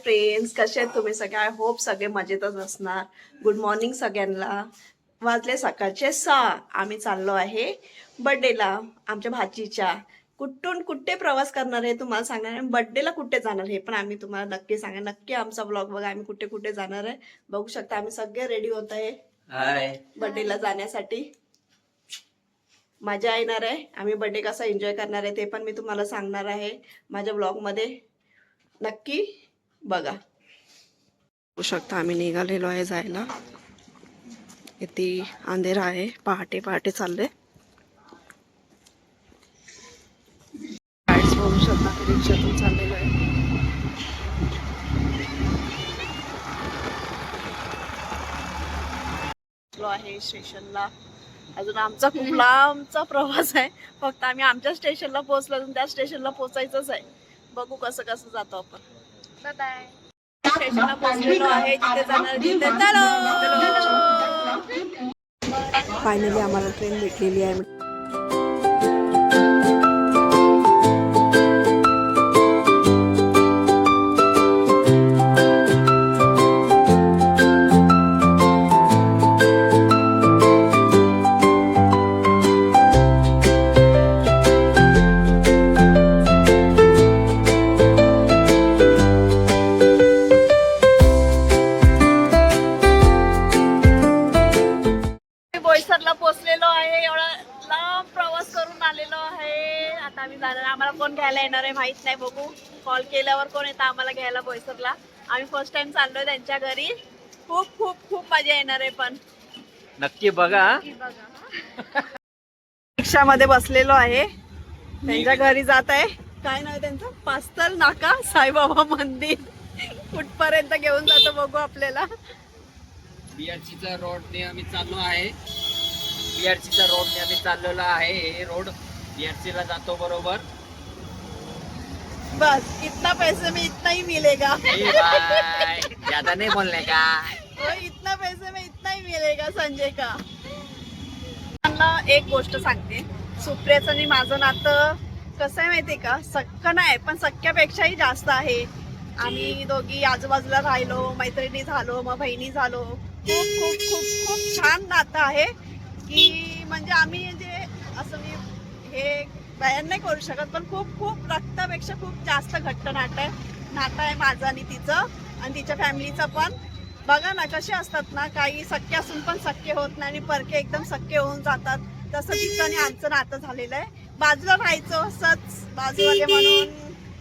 Friends, कसे आहेत तुम्ही सगळे? आय होप सगळे मजेतच असणार. गुड मॉर्निंग सगळ्यांना. वाजले सकाळचे 6. आम्ही चाललो आहे बर्थडेला आमच्या भाचीच्या. कुठून कुठे प्रवास करणार आहे तुम्हाला सांगणार आहे. बर्थडेला कुठे जाणार हे पण आम्ही तुम्हाला नक्की सांगा. नक्की आमचा ब्लॉग बघा. आम्ही कुठे कुठे जाणार आहे बघू शकता. आम्ही सगळे रेडी होत आहे बर्थडेला जाण्यासाठी. मजा येणार आहे. आम्ही बर्थडे कसा एन्जॉय करणार आहे ते पण मी तुम्हाला सांगणार आहे माझ्या ब्लॉगमध्ये. नक्की बघा. बघू शकता आम्ही निघालेलो आहे जायला. किती अंधेरा आहे. पहाटे पहाटे चालले. गाईड्स बघू शकता रिक्षातून चाललेलो आहे. आहे स्टेशनला. अजून आमचा खूप लांबचा प्रवास आहे. फक्त आम्ही आमच्या स्टेशनला पोहोचलो अजून त्या स्टेशनला पोहोचायचंच आहे. बघू कसं कसं जातो आपण. Bye bye. स्टेशनला पोहोचलेलो आहे. जिथे जाणार तिथे चलो. फायनली आम्हाला ट्रेन भेटलेली आहे. बोईसरला पोहोचलेलो आहे. एवढा लांब प्रवास करून आलेलो आहे. आता आम्ही जाणार. आम्हाला कोण घ्यायला येणार आहे माहित नाही. बघू कॉल केल्यावर कोण येतं आम्हाला घ्यायला बोईसरला. आम्ही फर्स्ट टाइम चाललोय त्यांच्या घरी. खूप खूप खूप मजा येणार आहे. पण नक्की बघा. रिक्षामध्ये बसलेलो आहे. त्यांच्या घरी जात आहे. काय नाव त्यांचं? पास्तल नाका साईबाबा मंदिर. कुठपर्यंत घेऊन जातो बघू आपल्याला. बीआरसीचा रोडने आम्ही चाललो आहे. बीआरसीचा रोडने आम्ही चाललेलो आहे. हे रोड बीआरसीला जातो बरोबर. बस इतना पैसे में इतना ही मिलेगा. ज्यादा नाही बोलणे का. इतना पैसे में इतना ही मिलेगा संजय का. मला एक गोष्ट सांगते. सुप्रियाचं आणि माझं नातं कसं आहे माहितीये का. सख्ख नाही पण सख्यापेक्षाही जास्त आहे. आम्ही दोघी आजूबाजूला राहिलो. मैत्रिणी झालो. मग बहिणी झालो. खूप खूप खूप खूप छान नातं आहे. की म्हणजे आम्ही जे असं मी हे बयान नाही करू शकत. पण खूप खूप रक्तापेक्षा खूप जास्त घट्ट नातं आहे माझं आणि तिचं आणि तिच्या फॅमिलीचं पण. बघा ना कसे असतात ना. काही सख्खे असून पण सख्खे होत नाही आणि परके एकदम सख्खे होऊन जातात. तसं तिचं आणि आमचं नातं झालेलं आहे. बाजूला राहायचो सच बाजूवाले म्हणून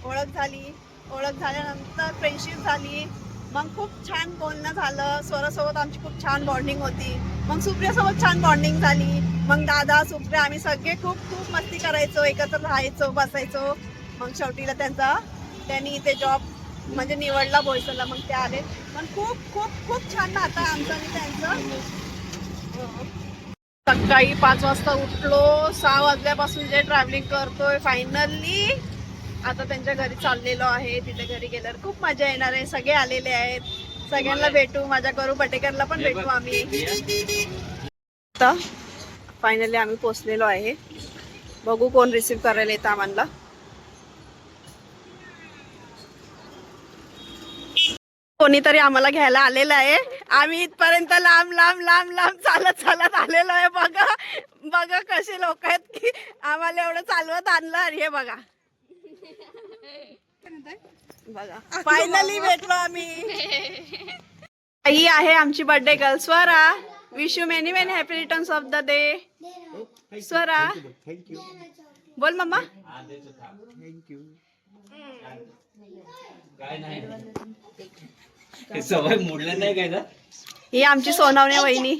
ओळख झाली. ओळख झाल्यानंतर फ्रेंडशिप झाली. मग खूप छान बोलणं झालं. स्वरासोबत आमची खूप छान बॉन्डिंग होती. मग सुप्रियासोबत छान बॉन्डिंग झाली. मग दादा सुप्रिया आम्ही सगळे खूप खूप मस्ती करायचो. एकत्र राहायचो बसायचो. मग शेवटीला त्यांनी ते जॉब म्हणजे निवडला बोईसरला. मग ते आले. पण खूप खूप खूप छान नातं आहे आमचं आणि त्यांचं. सकाळी 5 वाजता उठलो. 6 वाजल्यापासून जे ट्रॅव्हलिंग करतोय फायनली आता त्यांच्या घरी चाललेलो आहे. तिथे घरी गेल्यावर खूप मजा येणार आहे. सगळे आलेले आहेत. सगळ्यांना भेटू. मजा करू. पटेकरला पण भेटू आम्ही. आता फायनली आम्ही पोहोचलेलो आहे. बघू कोण रिसीव्ह करायला येतं आम्हाला. कोणीतरी आम्हाला घ्यायला आलेलं आहे. आम्ही इथपर्यंत लांब लांब लांब लांब चालत चालत आलेलो आहे. बघा बघा कसे लोक आहेत की आम्हाला एवढं चालवत आणलं. आणि हे बघा बघा फायनली भेटलो आम्ही. ही आहे आमची birthday girl Swara. Wish you many many happy returns of the day. Swara बोल मम्मा. थँक्यू. काय नाही सवय मोडलं नाही काय ना. ही आमची सोनावणे वहिनी.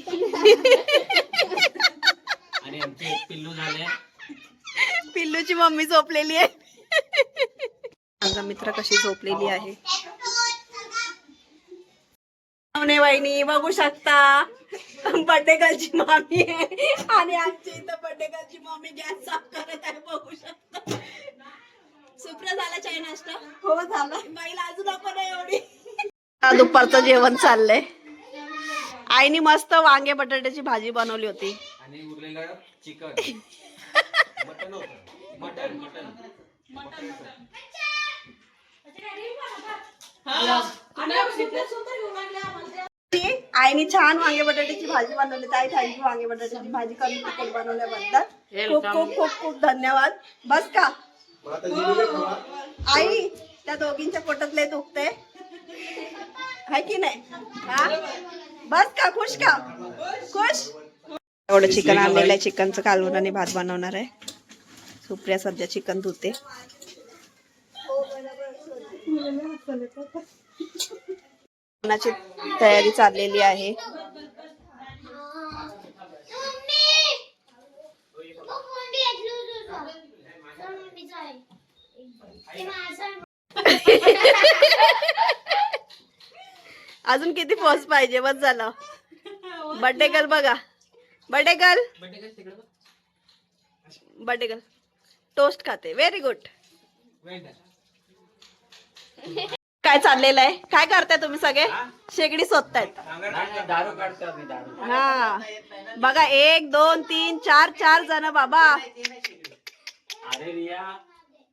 आणि आमचे पिल्लू झाले. पिल्लूची मम्मी झोपलेली आहे. माझा मित्र कशी झोपलेली आहे. सोनावणे वहिनी बघू शकता. बर्थडे गर्लची मम्मी आहे आणि आमची इथं बर्थडे गर्लची मम्मी गॅस साफ करत आहे. बघू शकता. सुप्रिया झाला चाय नाश्ता? हो झाला. बाईला अजून आपण एवढी. दुपारचं जेवण चाललंय. आईने मस्त वांगे बटाट्याची भाजी बनवली होती. आणि उरलेलं चिकन. मटन होतं. मटन आईने छान वांगे बटाट्याची भाजी बनवली. ताई थँक्यू वांगे बटाट्याची भाजी कमी तिखट बनवल्याबद्दल. खूप खूप खूप खूप धन्यवाद. बस का आई, त्या दोघींच्या पोटात लय दुखते आहे की नाही? हा बस का? खुश का? खुश. एवढं चिकन आणलेलं आहे. चिकनचं कालवण आणि भात बनवणार आहे. सुप्रिया सध्या चिकन धुते. जेवणाची तयारी चाललेली आहे. अजून किती पोस्ट पाहिजे? बस झालं. बर्थडे गर्ल बघा. Birthday girl, birthday girl toast खाते. Very good. काय चाललेलं आहे? काय करताय तुम्ही सगळे? शेगडी शोधतायत. दारू काढतो आम्ही, दारू. हा बघा, 1 2 3 4 4 जण बाबा. अरे रिया,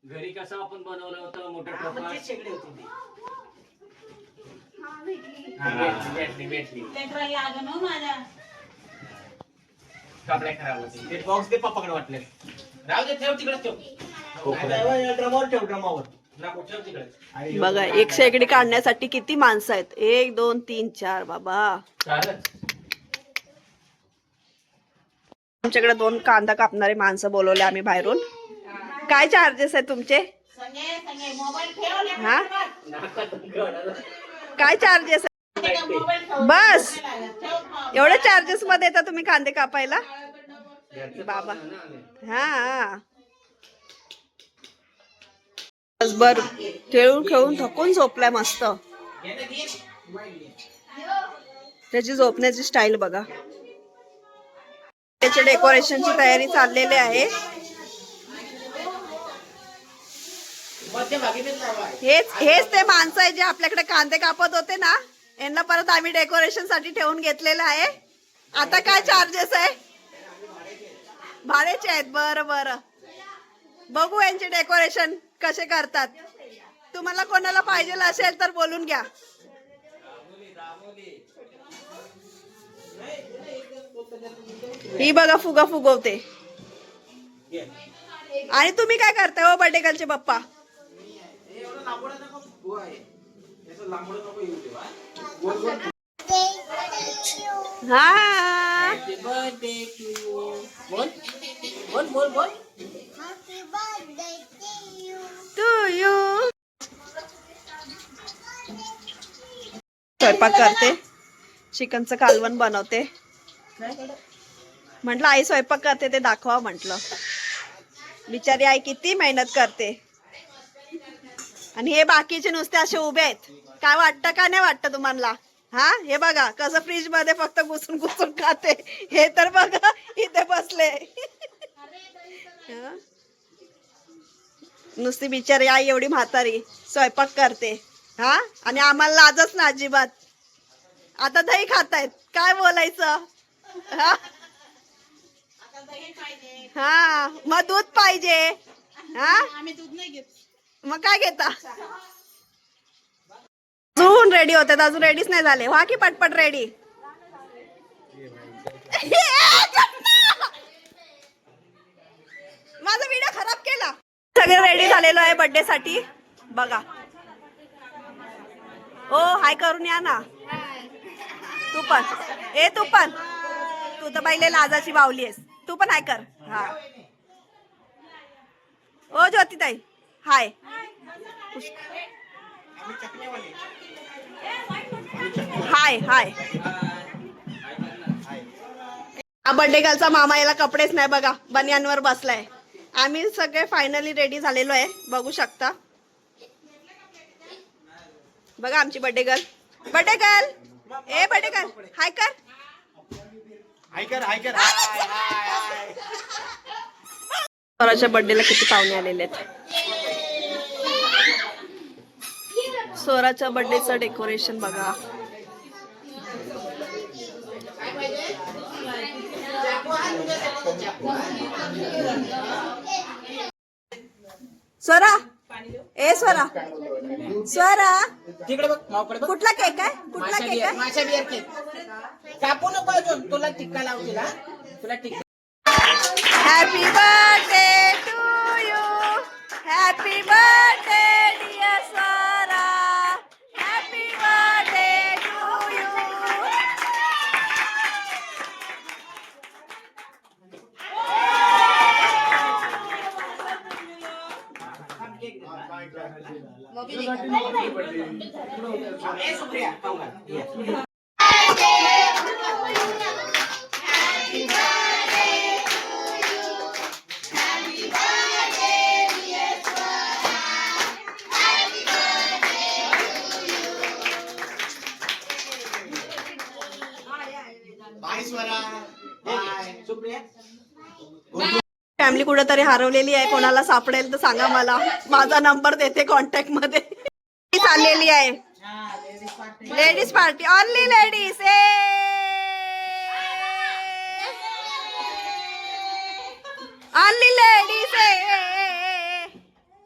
घरी कसं आपण बनवलं होतं मोठं टोपा. भेटली कपडे खराब होते. ते बॉक्स दे पप्पाकडे वाटले. राहू दे, ठेव तिकडे, ठेव ड्रमावर, ठेव ड्रमावर. बघा, एक शेगडी काढण्यासाठी किती माणसं आहेत? 1 2 3 4 बाबा. आमच्याकडे 2 कांदा कापणारे माणसं बोलवले आम्ही बाहेरून. काय चार्जेस आहे तुमचे? हा काय चार्जेस आहे? बस एवढे चार्जेस मध्ये येतात तुम्ही कांदे कापायला बाबा? हा बर खेळून खेळून थकून झोपलाय मस्त. त्याची झोपण्याची स्टाईल बघा. त्याच्या डेकोरेशनची तयारी चाललेली आहे. हेच ते माणसं आहे जे आपल्याकडे कांदे कापत होते ना. यांना परत आम्ही डेकोरेशन साठी ठेवून घेतलेलं आहे. आता काय चार्जेस आहे? भाड्याचे आहेत. बरं बरं, बघू यांचे डेकोरेशन कसे करतात. तुम्हाला कोणाला पाहिजे असेल तर बोलून घ्या. ही बघा फुगा फुगवते. आणि तुम्ही काय करताय हो बर्थडे गर्लचे पप्पा? हा टू यू. स्वयंपाक करते, चिकनचं कालवण बनवते. म्हटलं आई स्वयंपाक करते ते दाखवा म्हटलं. बिचारी आई किती मेहनत करते. आणि हे बाकीचे नुसते असे उभे आहेत. काय वाटतं का नाही वाटतं तुम्हाला? हा हे बघा कसं फ्रीज मध्ये फक्त घुसून घुसून खाते. हे तर बघा इथे बसले. नुसती बिचारी आई एवढी म्हातारी स्वयंपाक करते. हा आणि आम्हाला लाजच ना अजिबात. आता दही खातायत, काय बोलायचं? हा मग दूध पाहिजे. हा आम्ही दूध नाही घेत. मग काय घेता? अजून रेडी होतात, अजून रेडीच नाही झाले. व्हा की पटपट रेडी. माझा व्हिडिओ खराब केला. सगळे रेडी झालेलो आहे बर्थडे साठी बघा. ओ हाय करून या ना. तू पण, तू पण, तू तर पहिले लाजाची बावली आहेस. तू पण हाय कर. हा ओ ज्योतिताई हाय. हाय हाय. बर्थडे गर्लचा मामा याला कपडेच नाही बघा, बनियानवर बसलाय. आम्ही सगळे फायनली रेडी झालेलो आहे, बघू शकता. बघा आमची birthday girl. Birthday girl, birthday girl hi कर. हाय कर, हाय कर. स्वराच्या बर्थडेला किती पाहुणे आलेले आहेत. स्वराच्या बर्थडेचं डेकोरेशन बघा. स्वरा ए स्वरा स्वरा तिकडे बघ मावकडे बघ. कुठला केक आहे कुठला माशा केक बियर आहे माशा बियर केक कापू नको अजून तुला टिक्का लावतील हा तुला टिक्का happy birthday to you happy birthday dear Swara happy birthday to you ए सुप्रिया खाऊ घाल. Bye Swara bye Supriya family कुठेतरी हरवलेली आहे कोणाला सापडेल तर सांगा मला माझा नंबर देते कॉन्टॅक्ट मध्ये चाललेली आहे ladies party only ladies only ladies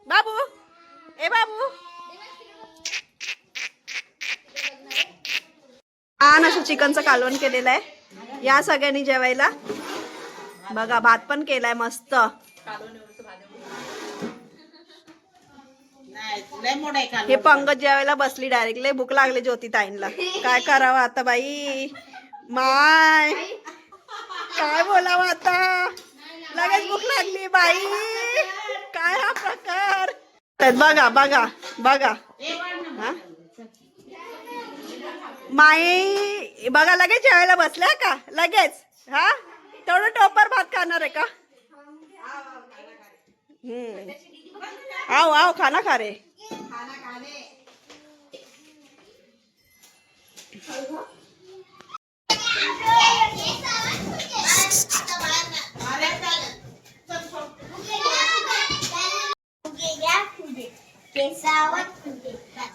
बाबू ए बाबू छान असं चिकनचं कालवण केलेलं आहे या सगळ्यांनी जेवायला बघा भात पण केलाय मस्त हे पंगत जेवायला बसली डायरेक्ट लय भूक लागली ज्योती ताईंना काय करावं आता बाई माय काय बोलावं आता लगेच भूक लागली बाई काय हा प्रकार बघा बघा बघा हा माई बघा लगेच जेवायला बसल्या का लगेच हा तेवढं टोपर भात खाणार आहे का आओ आओ खाना खा रे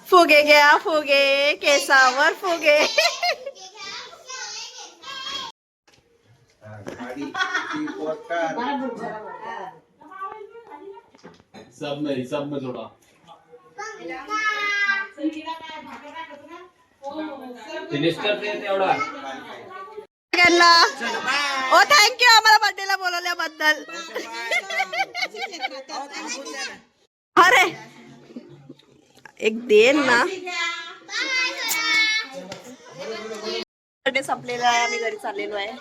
फुगे घ्या फुगे केसावर फुगे सब में थोड़ा एवढा ओ थँक्यू आम्हाला बर्थडेला बोलवल्याबद्दल अरे एक देन ना बर्थडे संपलेला आहे आम्ही घरी चाललेलो आहे